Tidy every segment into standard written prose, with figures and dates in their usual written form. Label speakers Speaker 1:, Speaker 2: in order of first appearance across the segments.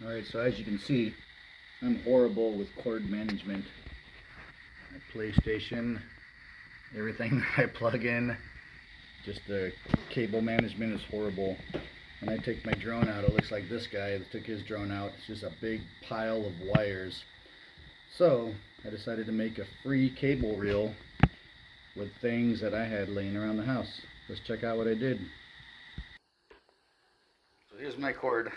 Speaker 1: Alright, so as you can see, I'm horrible with cord management. My PlayStation, everything that I plug in, just the cable management is horrible. When I take my drone out, it looks like this guy that took his drone out. It's just a big pile of wires. So I decided to make a free cable reel with things that I had laying around the house. Let's check out what I did. So here's my cord.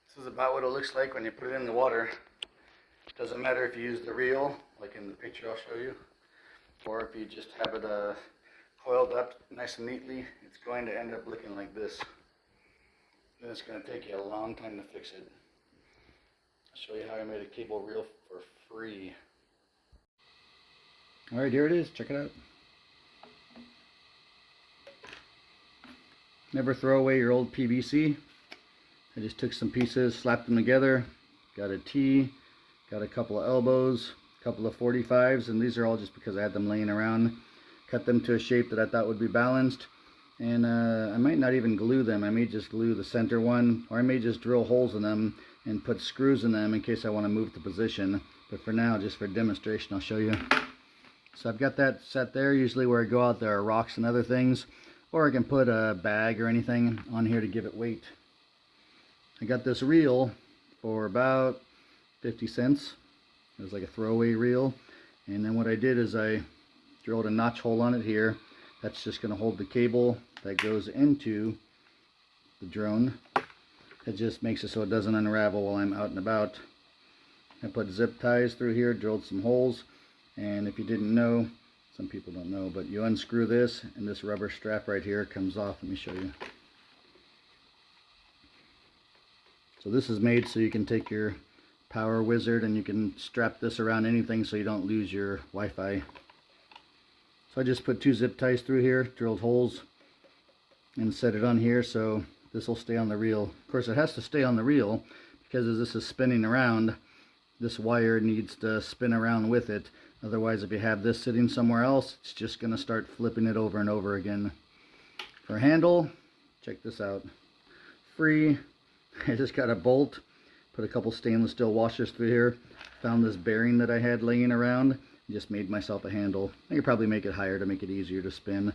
Speaker 1: This is about what it looks like when you put it in the water. Doesn't matter if you use the reel, like in the picture I'll show you, or if you just have it coiled up nice and neatly. It's going to end up looking like this. Then it's going to take you a long time to fix it. I'll show you how I made a cable reel for free. Alright, here it is. Check it out. Never throw away your old PVC. I just took some pieces, slapped them together, got a T, got a couple of elbows, a couple of 45s, and these are all just because I had them laying around. Cut them to a shape that I thought would be balanced, and I might not even glue them. I may just glue the center one, or I may just drill holes in them and put screws in them in case I want to move the position. But for now, just for demonstration, I'll show you. So I've got that set there. Usually where I go out there are rocks and other things, or I can put a bag or anything on here to give it weight. I got this reel for about 50 cents. It was like a throwaway reel. And then what I did is I drilled a notch hole on it here. That's just going to hold the cable that goes into the drone. It just makes it so it doesn't unravel while I'm out and about. I put zip ties through here, drilled some holes. And if you didn't know, some people don't know, but you unscrew this and this rubber strap right here comes off. Let me show you. So this is made so you can take your Power Wizard and you can strap this around anything so you don't lose your Wi-Fi. So I just put 2 zip ties through here, drilled holes, and set it on here so this will stay on the reel. Of course, it has to stay on the reel because as this is spinning around, this wire needs to spin around with it. Otherwise, if you have this sitting somewhere else, it's just going to start flipping it over and over again. For handle, check this out. Free. I just got a bolt, put a couple stainless steel washers through here, found this bearing that I had laying around, just made myself a handle. I could probably make it higher to make it easier to spin,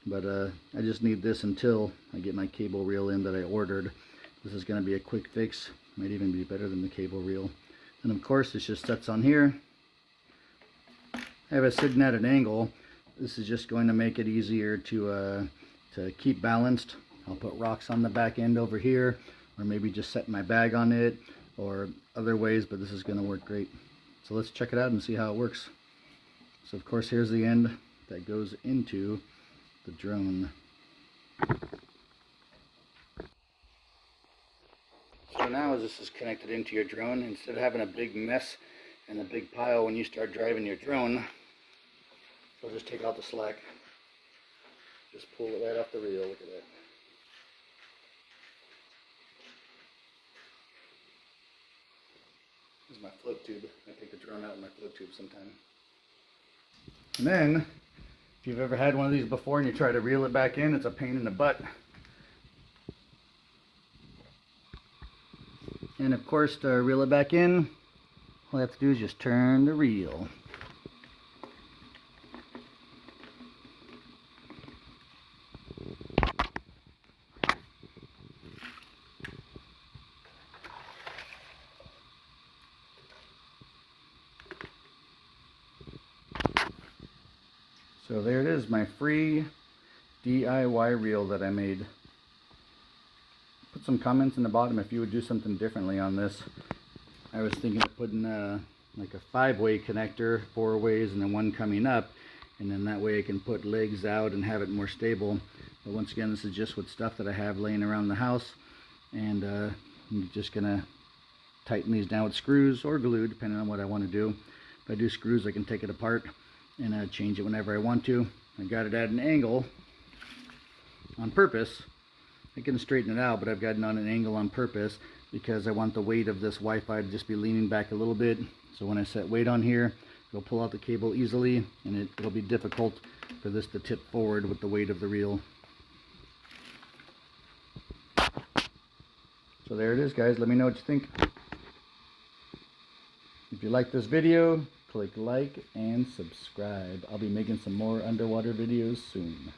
Speaker 1: but I just need this until I get my cable reel in that I ordered. This is going to be a quick fix, might even be better than the cable reel. And of course this just sets on here. I have it sitting at an angle. This is just going to make it easier to keep balanced. I'll put rocks on the back end over here, or maybe just set my bag on it, or other ways, but this is going to work great. So let's check it out and see how it works. So of course here's the end that goes into the drone. So now as this is connected into your drone, instead of having a big mess and a big pile when you start driving your drone, you'll just take out the slack. Just pull it right off the reel, look at that. This is my float tube. I take the drone out in my float tube sometime. And then, if you've ever had one of these before and you try to reel it back in, it's a pain in the butt. And of course, to reel it back in, all I have to do is just turn the reel. So there it is, my free DIY reel that I made. Put some comments in the bottom if you would do something differently on this. I was thinking of putting like a 5-way connector, 4 ways, and then one coming up, and then that way I can put legs out and have it more stable. But once again, this is just with stuff that I have laying around the house, and I'm just gonna tighten these down with screws or glue depending on what I want to do. If I do screws, I can take it apart and change it whenever I want to. I got it at an angle on purpose. I can straighten it out, but I've got it on an angle on purpose because I want the weight of this Wi-Fi to just be leaning back a little bit. So when I set weight on here, it'll pull out the cable easily, and it'll be difficult for this to tip forward with the weight of the reel. So there it is, guys. Let me know what you think. If you like this video, click like and subscribe. I'll be making some more underwater videos soon.